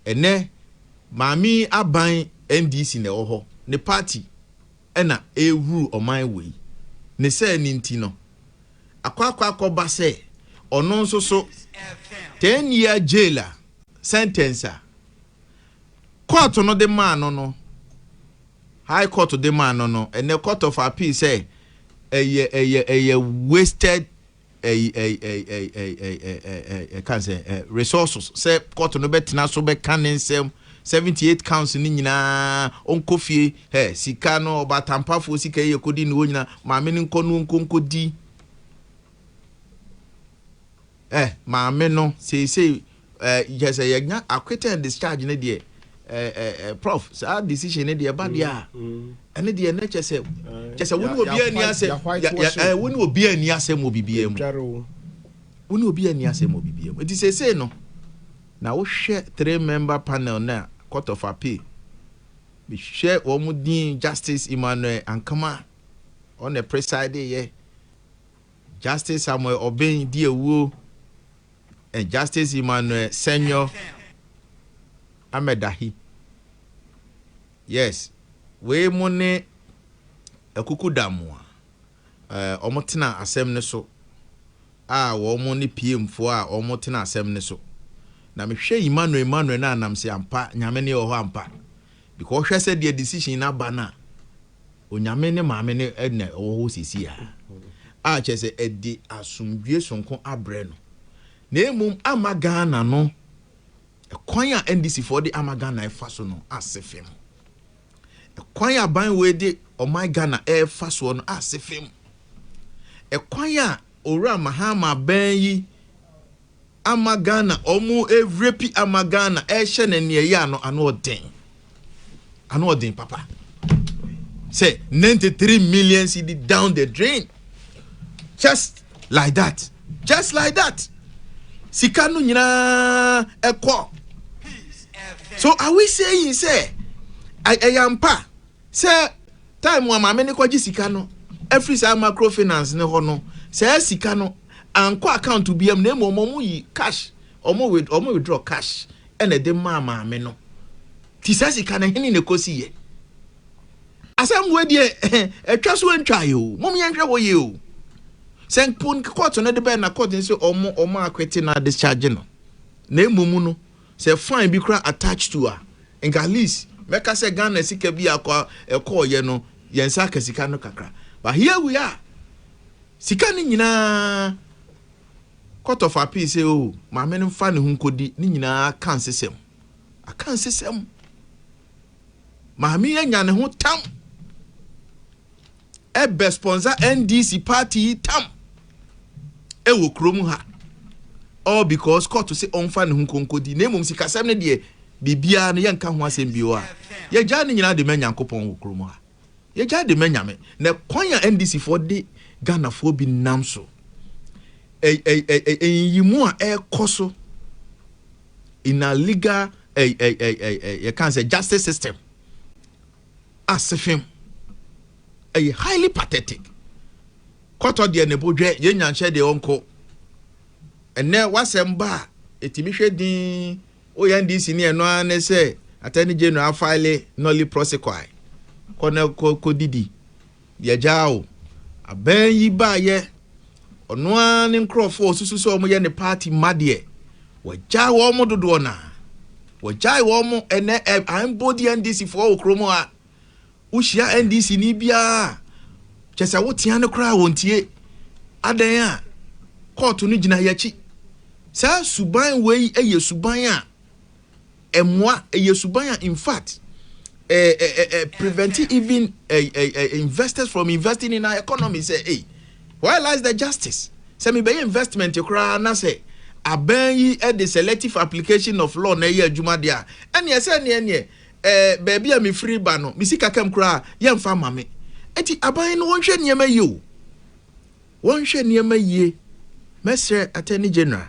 ene mami aban NDC ne oho ne party ena ewu oman we ne say ni ntino akwa ba say ono nso so 10-year jailer sentence court no de man no high court de man no and the court of appeal say a wasted can say resources say court no betina so be canin 78 counts ni nyina onko fie sika no obatampafo sika ye kodi ni nyina maame ni nko di maame no say yes yegna acquittal and discharge ne de prof so decision ne de ba dia ene de na chese woni obi ani ase woni obi ani ase mo bibie mu woni obi ani ase mo bibie mu it say no na wo hwe 3-member panel na court of appeal be share omudin Justice Emmanuel Ankama on the preside here Justice Samuel Obeng Diewu and Justice Emmanuel Senior Amedahi. Yes, we money ekuku damu omotina asem ne so wo money PM fo a omotina asem ne so na me hwe Emmanuel na anam se ampa nyame ne ho ampa because hwe se the decision na bana onyame ne maame ne na wo sisi a chese edi asumdue sonko abre no na emum amagana no ekwan a NDC for the amagana efa so no asefem ekwan a ban we de oman Ghana efa so no asefem ekwan a owura mahama ban yi amagana omu evrepi amagana ehye na ne ya no ano odin papa say 93 million cedi down the drain just like that sikanu nyina ekọ so are we saying say ayampa say time wa ma me ne kwaji sikano every say microfinance ne ho no say sikano anko account biam na momo yi cash omo withdraw cash ene de ma me no ti say sikano hini ne kosi ye asam we de etwa so ntwa yo mom ye nhwe wo ye o Senkpon court no de be na court say omo akwete na discharge no na emumu no say fine bi kra attached to her in at least make say Ghana sika bi akwa ye no yensa ka sika no kakra but here we are sika ni nyina court of appeal say oh ma me no fa ne hu nkodi ni nyina kan sesem ma me nya ne ho tam ebe sponsor NDC party tam ewo krom ha all because court to say on fan hu konkodi na emom sika sem ne de bibia no yenka ho asem bio a ye gya ne nyina de manyankopon wo krom ha ye gya de manyame na kwan ya NDC for de Ghana for bi nam so yimu a ekoso in a legal you can say justice system asefem highly pathetic court of the nebodwe ye nyanche de onko ene wasemba etimi hwedin NDC ne eno ane say attorney general file nolly prosecute kona kodidi ye jao aben yi ba ye ono an nkrofo osusu so mo ye ne party made wajai wo mo dodo na wajai wo mo ene ambodi NDC for okromo a ushia NDC ni bia chesa wotia ne kra wontie adan a court no gina yachi sa suban wei eye suban a emwa eye suban a in fact prevent even investors from investing in our economy say hey why lies the justice say me be investment kra na say aban yi the selective application of law na ye adwuma dia ene say ne baby a me free ba no me sika kam kra ye mfa mame enti aban no wonhwe niema yi o wonhwe niema yi mesre attorney general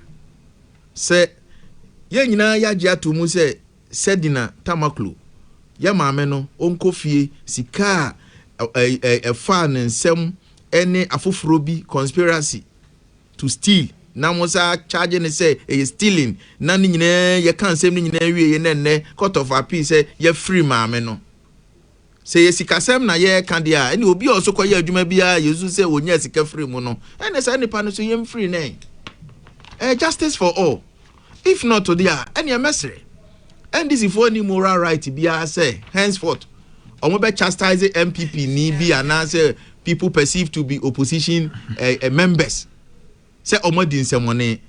say ye nyina ya gye atomu say sedina tamaklu ya maame no onko fie sika fa ne nsem ene afoforo bi conspiracy to steal na mo sa charge ne say e stealing na ni nyina ye kan sem ni nyina wie ye ne court of appeal say ye free maame no say ye sikasem na ye kan dia ene obi also koye adwuma bia yesu say onya sika free mu no ene say nipa no so ye free na justice for all if not to dia ene mesre NDC for any moral right bia say henceforth omo be chastise MPP ni bi anase people perceived to be opposition members say omo di nsemone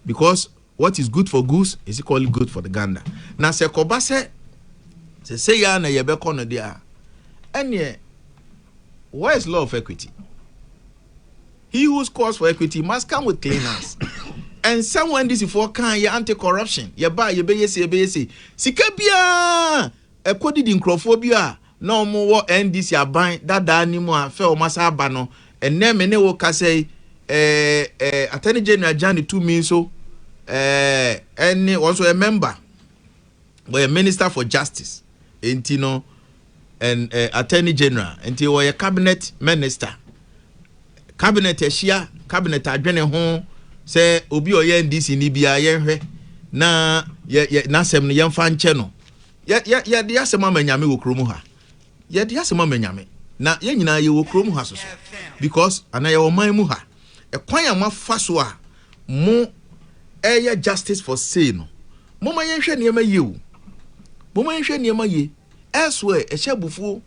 because what is good for goose is equally good for the gander. Now say koba say ya na ye be kono dia ene where is law of equity? He who calls for equity must come with clean hands. And someone this for can ye anti-corruption ye ba ye be yesi sika bia ekodi di nkrofobia na omo wo NDC aban dada ni mu afa o masa aba no enne me ne wo ka say Attorney General Jani to me so and also a member but a minister for justice entino and Attorney General enti wo ye cabinet minister cabinet ehia cabinet adwene ho say obi oye NDC ni bia ye hwe na ye na sem no ye mfa nche no ye de asema manyame wo kromu ha ye de asema manyame na ye nyina ye wo kromu ha so because ana ye wo man mu ha ekwan amafa so a mo eye justice for say no mo man ye hwe ne ma ye wo mo man hwe ne ma ye elsewhere e hyebufuo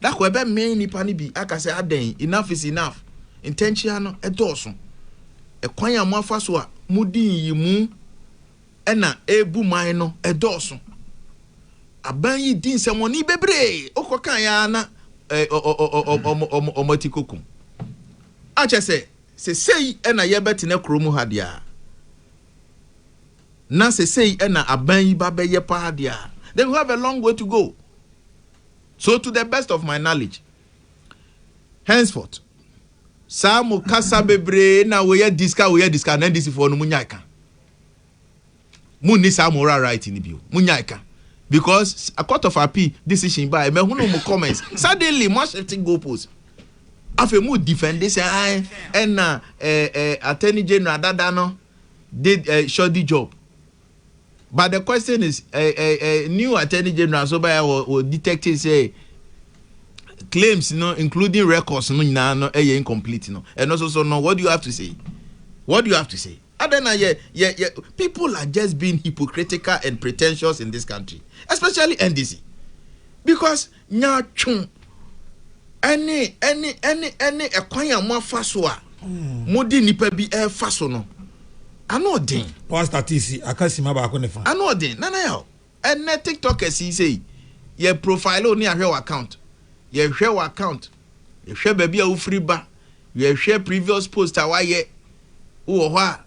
da ko ebe me nipa ni bi aka say aden enough is enough intention edoso ekwan amafa so a mudin yi mu ena ebu man no edoso aban yi din semoni bebre okokan ya na omatikokum ache say ena yebeti na kromu ha dia na say ena aban yi ba be ye pa dia then we have a long way to go. So to the best of my knowledge henceforth Samu kasa bebre na we disca na NDC for no munyaka munni Samu right in bio munyaka because a court of appeal decision by me who no comments suddenly more shifting goalposts afa mu defend this and Attorney General Dadano did shoddy job. But the question is, new Attorney General so by or detectives say claims, including records, incomplete, and also so no. What do you have to say? What do you have to say? And then people are just being hypocritical and pretentious in this country, especially NDC, because nyachun any ekwanya mo fasoa modi nipa bi e faso no. Ano den pastor TC akasima ba ko ne fa ano den nana yo and TikTok say ye profile oni ahwe account ye hwe account ye hwe ba bia wo free ba ye hwe previous post awaye wo ho a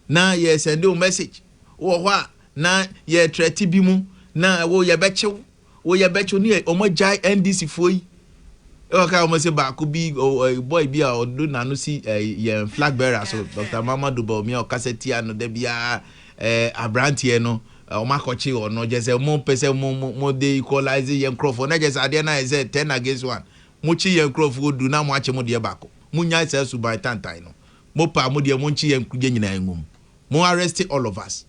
na ye send a message wo ho a na ye threat bi mu na wo ye bechew ni omojai NDC foi okay, I must say back could be boy be or do na no see flag bearer so Dr. Mama Dubo me or Cassetia no de bia Abrantie no o makochi or no just a more person more de equalize yen crofo na just adena is 10 against 1 muchi yen crofo do na mo ache mo de bako munya se su by tantai no mo pa mo de monchi yen kuje nyina engum mo arrest all of us.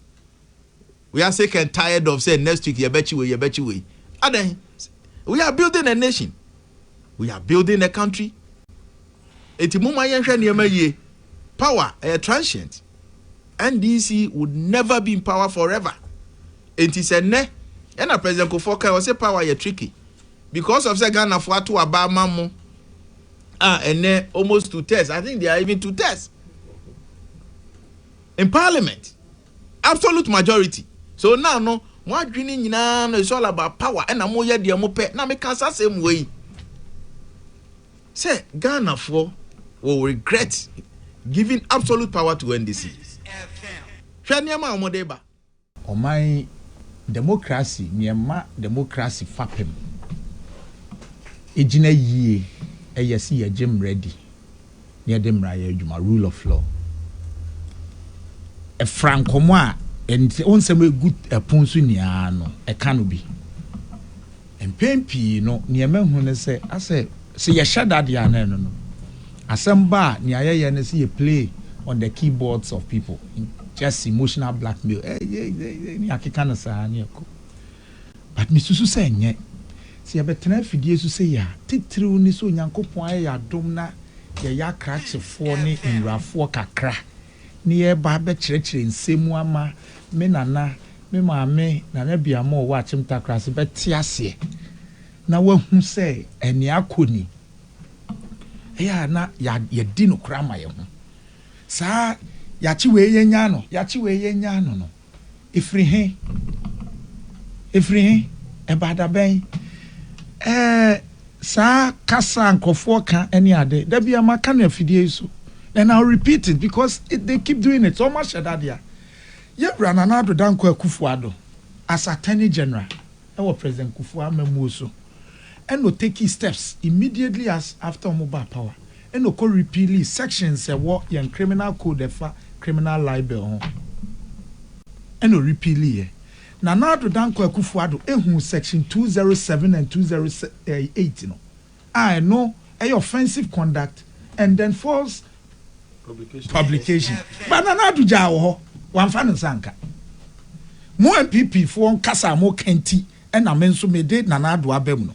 We are sick and tired of saying next week ye bechi we aden we are building a nation. We are building a country. Eti muma yenhwe niema ye. Power transient. NDC would never be in power forever. Eti se ne na President Kofoka was say power ye tricky. Because of say Ghana for to aba mamu. And almost 2 tests. I think they are even 2 tests. In parliament. Absolute majority. So now no what dreaming nyina no it's all about power and na mo ye de mo pe na me kan sa same way. Say Ghana for will regret giving absolute power to NDC. Shaniama Omodeba. Oman democracy, Myanmar democracy fapem. Ejina ye, eyesi ye jim ready. Near them juma rule of law. A francomoa and on some good a ponsuniano, a canobi. And Pempi no near men say, I say. So you shut that no. Asamba ni aye na see play on the keyboards of people, just emotional blackmail. But Mr. Susan, see, I better for you to say, ya, Titru Niso Yanko Poya Domna, ya cracks of 40 in Rafo Kakra, near Barber Church in Semuama, Menana, me, Nanabia more watch him takras, but Tiasie. Now, who say, and ya couldn't. Ya na ya dino krama ye ho sa ya chi we ye nya no no ifri he e bada ben sa kasa nkofo ka eni ade da bia maka na afidie so and I'll repeat it because they keep doing it so much that there ye bra na na do danko Akufo-Addo as Attorney General e wo President Akufo-Addo so and no take steps immediately as after mobile power and no co repeal sections what young criminal code criminal libel and no repeal na na do danko Akufo-Addo ehun section 207 and 208 no I know a offensive conduct and then false publication but na do jawo ho wan fa no sanka mo MPP for kasa mo kenti and na men so me de na do abem no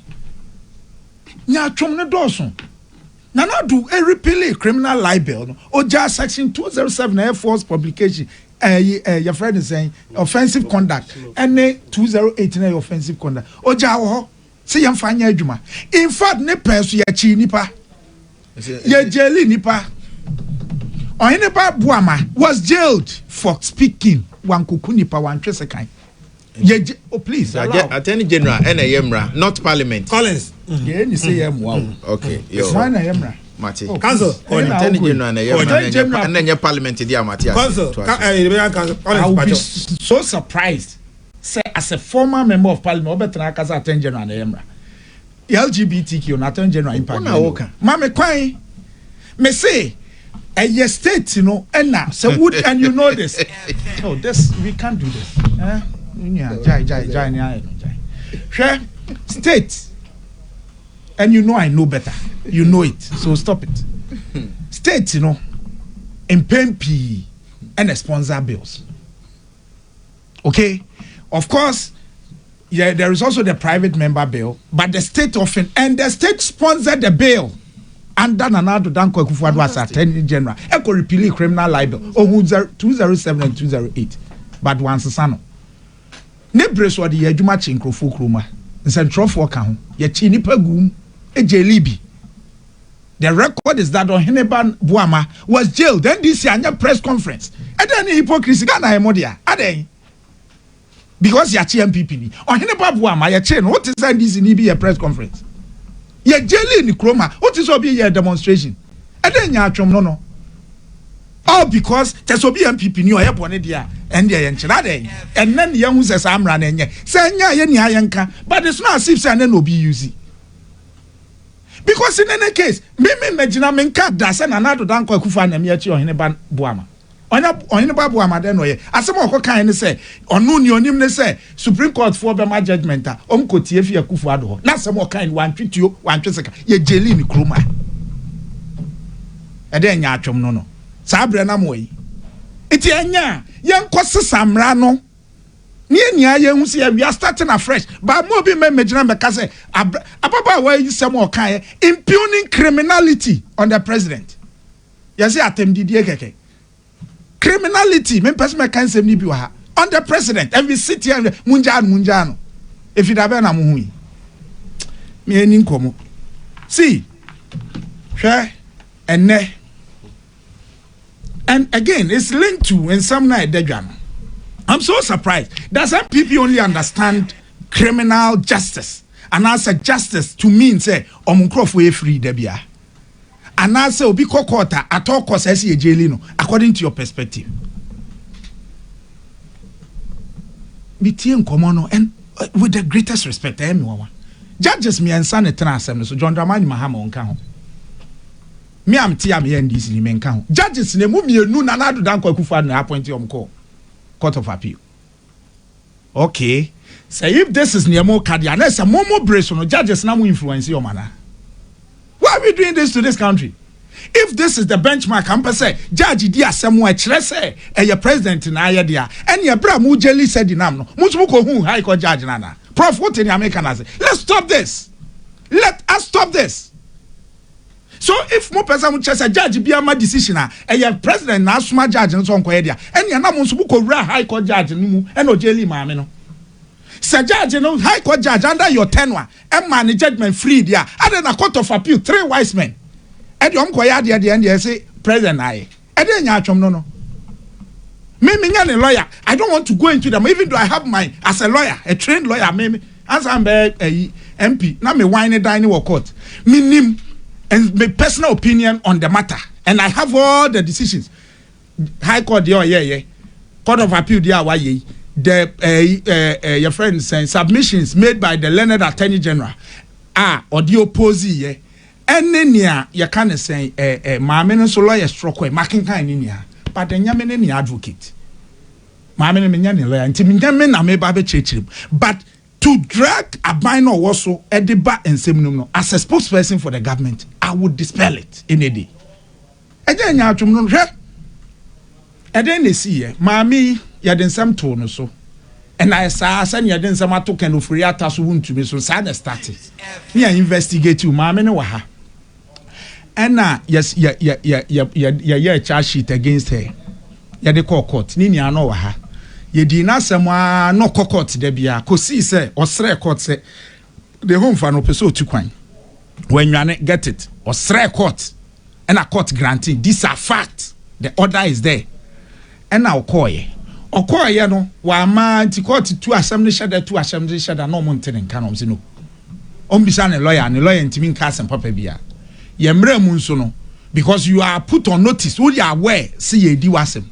nya twom ne dawson na do a repeal criminal libel no oja section 207 air force publication your friend is saying offensive conduct and 208 na offensive conduct oja wo say yam fanya adwuma in fact ne peso ya chi nipa ye jeli nipa Ohiniba Buama was jailed for speaking wan kuku nipa wan twesekan. Oh please. Attorney General NAMRA, not Parliament. Collins. Yeah, you say wow. Okay. Why NAMRA? Mati. Council. Attorney General NAMRA. And then your Parliament dia Mati. Council. I will be so surprised. Say as a former member of Parliament, Obetra Kasa Attorney General NAMRA. LGBTQ na Attorney General impact. Mama kwai. Me say a state, you know, and now, so would, and you know this. Oh, this, we can't do this. State, and you know I know better. You know it, so stop it. State, you know, in PMP and sponsor bills. Okay? Of course, yeah, there is also the private member bill, but the state often, and the state sponsored the bill. And then another Danko Akufo-Addo as Attorney General. Echo repeal criminal libel. 207 and 208. But once sano. Ne breso de adwuma chinkrofo kroma. Nsentrofo ka ho. Ye chi nipa gum ejelibi. The record is that Ohiniba Buama was jailed. Then this year press conference. And then hypocrisy Ghana emodia. Aden. Because ya chi MPP ni. Ohiniba Buama ye chi no what is NDC ni be a press conference. Ye jelly ni kroma. What is obi ye demonstration? And then ya atwom no. All because there's obi MPP ni o ye bone dia and dia yen chira den. And then ye hu se samra na enye. Se nya ye ni ayenka, but it's not as if say na obi use. Because in any case, me imagine me nka da se na do Danko Akufo na me achi Ohiniba Buama. Ohiniba Buama den no ye. Asem okokan ni say onu ni onim ni say Supreme Court for be ma judgment a omkotie fi Akufo-Addo ho. Na asem okan ni wan twituo wan tweseka ye jeli ni kroma. E den nya atwom no. Sa bre na moyi. Iti enya yen kwosesa mra no. Ni enia ye hu se we are starting afresh. But mo bi me megina me ka say ababa wa yi sem okan impugning criminality on the president. Yes atemdidie keke. Criminality, me person me can say ni bi wa on the president and we sit here munjano if it have na muhui me eni nkomo see hwe enne and again it's linked to in some night dedwan. I'm so surprised that some people only understand criminal justice and as a justice to mean say omunkrofo e free debia and I say obi kokota at all costs as ye jail no according to your perspective. Bitien komono and with the greatest respect everyone. Judges me and son asem so John Dramani Mahama on kan ho. Me am tia me NDC ni men kan ho. Judges ne mu mienu na na do Danko Akufo-Addo na appoint him court of appeal. Okay. Say if this is near more cardia na say momo brace no judges na mu influence your mana. Why are we doing this to this country? if this is the benchmark, I'm say judge di asem wo ekire say your president na aye dia and your bra mu jelly said dinam no mutumu ko hu high court judge na prof what in American say let's stop this, let us stop this. So if mo person mu chese judge bi ama decision your president na asuma judge no so nkoye dia and ya na mo nso ko wura high court judge no mu and o jelly maame no. Sir Judge, High Court Judge, under your tenure, and man judgment free there. And then a court of appeal, 3 wise men. And you at the end, you say, President, I. And then you no. Me, lawyer. I don't want to go into them, even though I have my, as a lawyer, a trained lawyer, maybe, as I'm a MP, now me whine dining or court. Me name and my personal opinion on the matter. And I have all the decisions. High Court, yeah. Court of appeal, yeah. The your friends saying submissions made by the learned attorney general or the opposite and then you can say maame no so lawyer stroke making kind in ya but then you mean advocate maame no menya lawyer nti menya na me ba be chechim but to drag a binary also at the back and seminum as a spokesperson for the government I would dispel it in a day and then you atwum no hwe and then they see maame yɛde nsɛm to no so ɛna saa sɛ yɛde nsɛm ato kan ofiri ata so wuntumi so saa na start me investigate you maame ne wa ha ɛna yes yeah charge sheet against her yɛde call court ni nia no wa ha yɛdi na asɛm a no court da bia kosi sɛ ɔsrɛ court sɛ the home fa no person otu kwan wenwane get it ɔsrɛ court ɛna court granting these are facts the order is there ɛna ɔkɔɔ okoye no wa ma anti court tu assembly shada no mo ntene nka no no ombisa ne lawyer ntimi nka asem papa bia ye mra mu nso no because you are put on notice we are aware see ye di wasem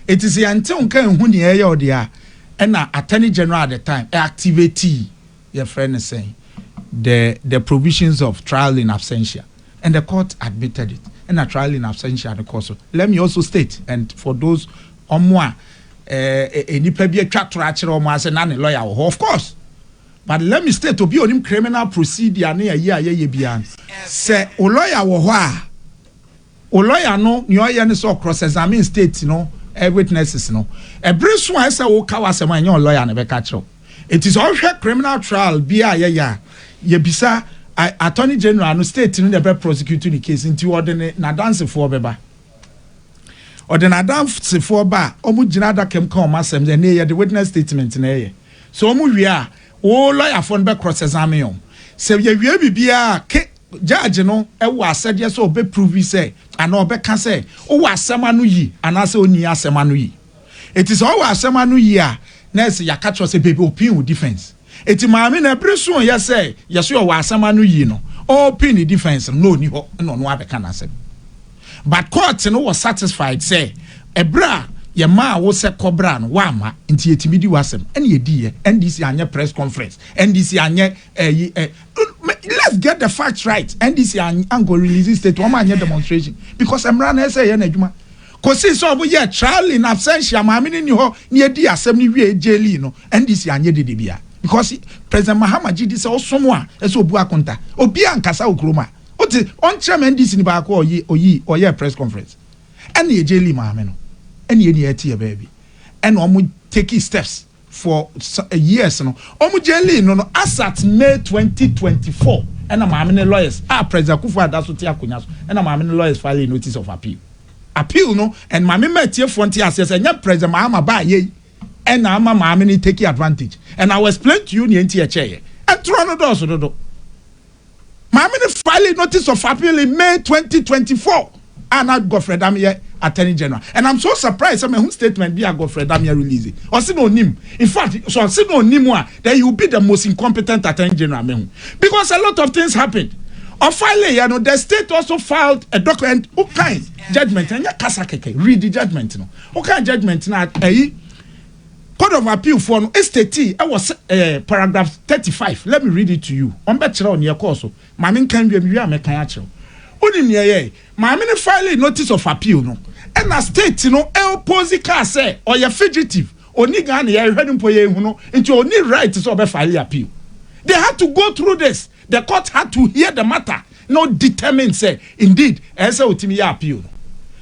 it is until nka hu ne ye ode a na attorney general at the time activate your friend is saying the provisions of trial in absentia and the court admitted it and a trial in absentia the course. Let me also state and for those omwa nipa bi atwa trachire o ma se na ne lawyer wo of course but let me state to be on him criminal procedure na ye bia se o lawyer wo ho a o lawyer no ni o ye ne so cross examine state no witnesses no ebresu a se wo ka wasem anya o lawyer ne be ka kire it is all criminal trial bia ye bisa attorney general no state no dey prosecute the case into ordinary na dance for beba or the Adam for bar, omu jinada kem come masem the the witness statement na so omu wia o lawyer for be cross examine se ye wie bibia ke judge no e wo asede so be prove say and obe ka say o wo asema no yi anase oni asema no yi it is all asema no yi a na se ya catch us baby opinion defense eti maame na preso ye say ye so wo asema no yi no opinion defense no ni ho no abeka na asem. But court no was satisfied say ebra ye ma wo se cobra no wa ma nti yetimi di wasem ene ye di NDC anye press conference NDC anye let's get the facts right NDC anye go release state one anye demonstration because emra na say ye na adwuma kosi so obo ye trial in absentia ma me ni ho ne di asem ni wie jeli no NDC anye de bia because President Mahama Gidi say osomo a eso obu akonta obi ankasa okroma on chairman NDC ni ba ko oyi press conference and ye jeli maame no and ye etie baby and omo take steps for years no omo jeli no as at May 2024 and maame ne lawyers President Akufo-Addo so ti akonya so and maame ne lawyers file notice of appeal no and maame ma tie frontier assess and President Mahama ba ye and maame ni take advantage and I will explain to you ni enti chair and throw no do so do Mammy filed notice of appeal in May 2024. And I Godfrey Damia Attorney General. And I'm so surprised. I mean, whose statement be a Godfrey Damia release it? Or see no name. In fact, so see no name that you will be the most incompetent Attorney General. Because a lot of things happened. Or finally, the state also filed a document. What kind judgment? And read the judgment. What kind judgment now? Court of Appeal for STT, I was paragraph 35. Let me read it to you. On bachelor on your course. Mammy can be a mechanical. Unim ye, mammy file notice of appeal. No, and a state, opposite car say, or your fugitive, or nigga, you're heading for you, into only right to file appeal. They had to go through this. The court had to hear the matter. not determined say indeed esa otimi ya appeal.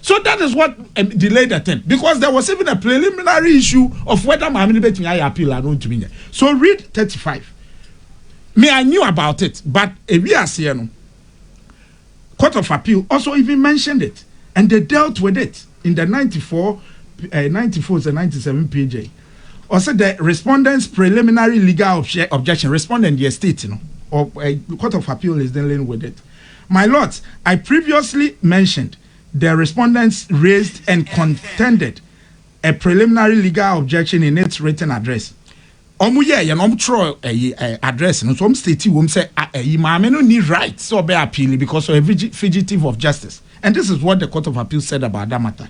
So that is what delayed the thing, because there was even a preliminary issue of whether Mamini betimi appeal or not to me. So read 35. Me, I knew about it, but Court of Appeal also even mentioned it, and they dealt with it in the 94 and 97 PJ. Also, the respondent's preliminary legal objection, respondent the estate, or Court of Appeal is dealing with it. My lords, I previously mentioned the respondents raised and contended a preliminary legal objection in its written address. Address and some state won't say Imam no need rights so be appealing because of a fugitive of justice. And this is what the Court of Appeal said about that matter.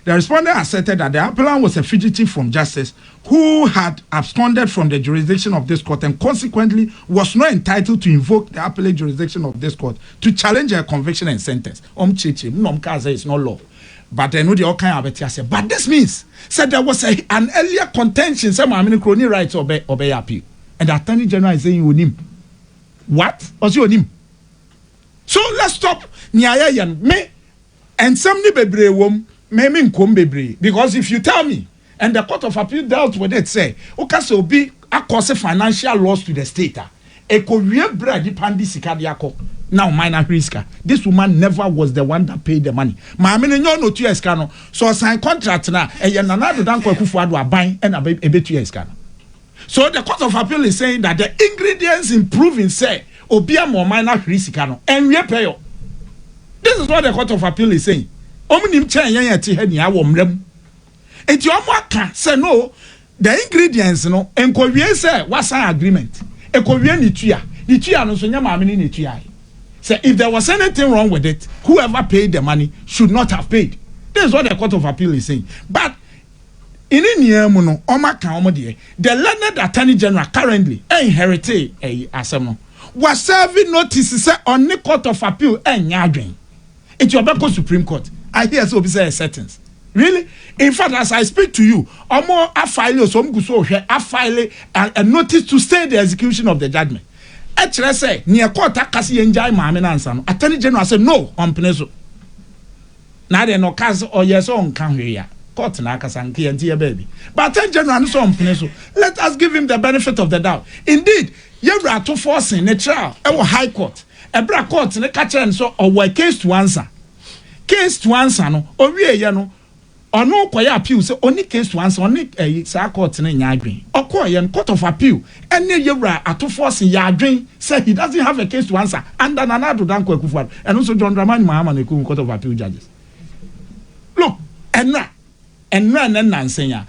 The respondent asserted that the appellant was a fugitive from justice who had absconded from the jurisdiction of this court and consequently was not entitled to invoke the appellate jurisdiction of this court to challenge a conviction and sentence. It's not law. But I know the all kind of it. But this means said there was an earlier contention. Some crony rights obey appeal, and the Attorney General is saying you him. What? Was you him? So let's stop. Nyaya me and some bebre wom me bebre, because if you tell me and the Court of Appeal dealt with it, say okay, so be a cause financial loss to the state. Ekowie bread dipandi sikadiako. Now minor risk. This woman never was the one that paid the money. Maame no no 2 years no. So sign contract na nanado dan kwakufu ado aban and a 2 years no. So the Court of Appeal is saying that the ingredients in proving say obia mo minor risk no and we pay yo. This is what the Court of Appeal is saying. Omunim chen yan ti he ni awomrem. Enti omo aka say no, the ingredients no enkowie say what sign agreement. Ekowie ni tua. Ni tua no so nya maame ni tua. So if there was anything wrong with it, whoever paid the money should not have paid. This is what the Court of Appeal is saying. But in the learned Attorney General currently inherited a assembly was serving notices on the Court of Appeal and Yadrin. It's your Beko Supreme Court. I hear so be a sentence. Really? In fact, as I speak to you, I file a notice to stay the execution of the judgment. Actually, say near court akasi enjoy maame nansa no. Attorney General said no on peneso. Na de no case or yes on can here. Court na akasa nke ntie baby. But Attorney General no so on peneso. Let us give him the benefit of the doubt. Indeed, yewra to forcing the trial e high court. Ebra court ne ka kire so or case to answer. Case to answer no owie ye no. Ono kwaya appeal say only case to answer only sa court na nya adwen. Okoye Court of Appeal ene yewra ato force ya adwen say he doesn't have a case to answer and nanado dan kwakufu and also John Dramani Mahama na Court of Appeal judges. Look, enra nansenya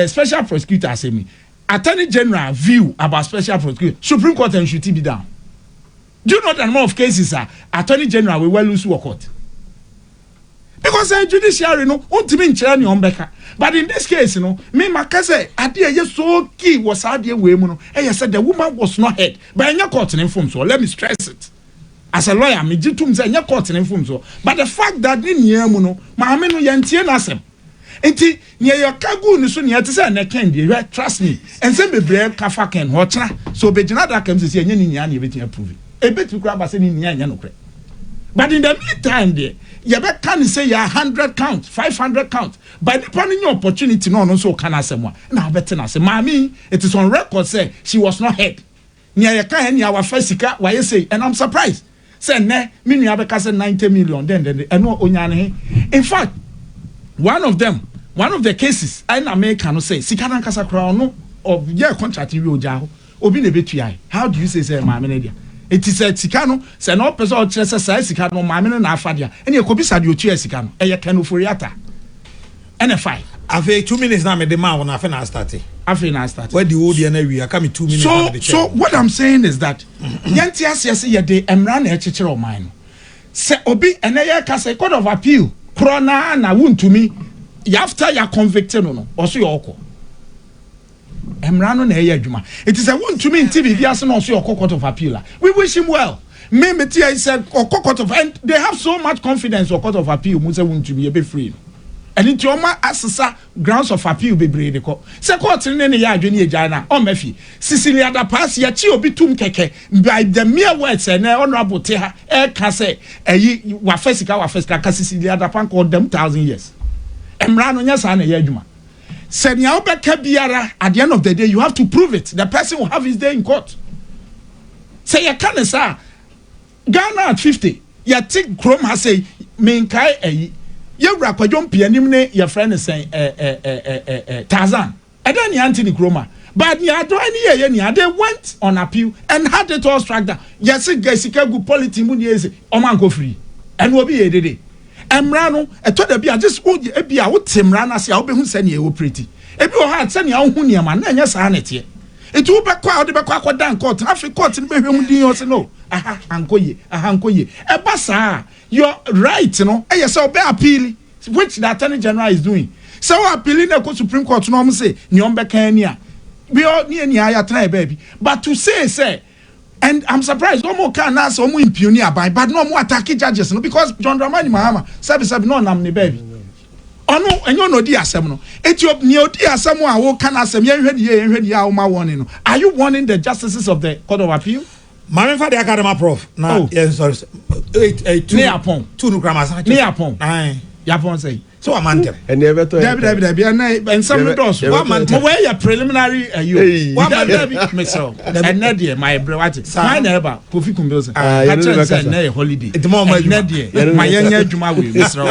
special prosecutor say me Attorney General view about special prosecutor Supreme Court and should be down. Do you know the number of cases Attorney General will well lose court? Because the judiciary no ultimate nkyerɛ on beka. But in this case me makase ade so key was ade we mu no said the woman was not heard but anya court in form so let me stress it. As a lawyer me gitum say anya court in form so but the fact that ni nia mu no maame no yentie na asem. Enti nia your kagu ni so nia te say na ken dey trust me and say bebre ka fa ken ho kyera so begina that can say anya ni nia na ebetin approve. Ebetu kura ba say ni nia anya no kre. But in the meantime there you can say you 100 count, 500 count. By depending your opportunity, no so can I say more. Now better na say, Mommy, it is on record say she was not heard. Near your kind our first why you say, and I'm surprised. Say ne, me ni abeka say 90 million. Then and no onyane. In fact, one of the cases I na make can say, Sikana kasa crown no of your contract in Jaho. Obi ne betu. How do you say Mommy Nadia? It is a Sikano, say no person or chess Sikano, Mamma and Afadia, and you could be sad you cheer Sikano, and you can furiata. And a fight. I've 2 minutes now, the man when I started. Where the audience area coming 2 minutes. So what I'm saying is that Yantias, yes, de Emran Etcher of mine. Say Obi and I say Court of Appeal, Crona and I won't to me, after you're convicted, no, or so your Emrano na juma. It is a one to me in TV. They are also a Court of Appeal. We wish him well. Maybe I said Court of and they have so much confidence or Court of Appeal. Musa want to be a bit free. and into Oma asesa grounds of appeal bebree de ko se court ne ya adwene agya na o mafi Cecilia da pass ya chi obi tum keke by the mere words and honorable te ha e ka say eyi wa fesika ka Cecilia da pan ko them 1000 years emra no nya sa na ya adwuma se nya obeka biara at the end of the day you have to prove it. The person will have his day in court. Say you can say Ghana at 50 ya take Chrome has say menkai eyi you rakwadwom pianim ne your friend is saying Tarzan and then Anthony Chroma but ya do any year they went on appeal and had it all struck down. Yes gesika good polity mu nieze Oman go free and will be a day emra no eto da bia just o bia wo temra na se a wo be hu se ne e operate e bi o ha se ne a wo hu ne ma na nya sa na tie etu wo be kwa wo de be kwa akodan court traffic court ne be hwem din o se no aha ankoye e ba sa your right no e yes be appeal which the attorney general is doing so appealing the Supreme Court no say ni on be kan ni a we all ni aya try baby but to say and I'm surprised no more can answer omo impugn abai but no more attack judges no because John Dramani Mahama sabi no nam ne baby ono enyo no di asem no etiop ni odi asem a wo kan asem ye hwɛ ni a wo ma warning no are you warning the justices of the Court of Appeal? Mami fa the academy prof na yes sorry 8 ne apon 2 no grammar ne apon ai yapon say so amantem and never to David and some doors one where your preliminary you one David myself and Nadia my brother my neighbor Kofi Kumbilson catch and holiday it's more my Nadia my young adwuma we Mr.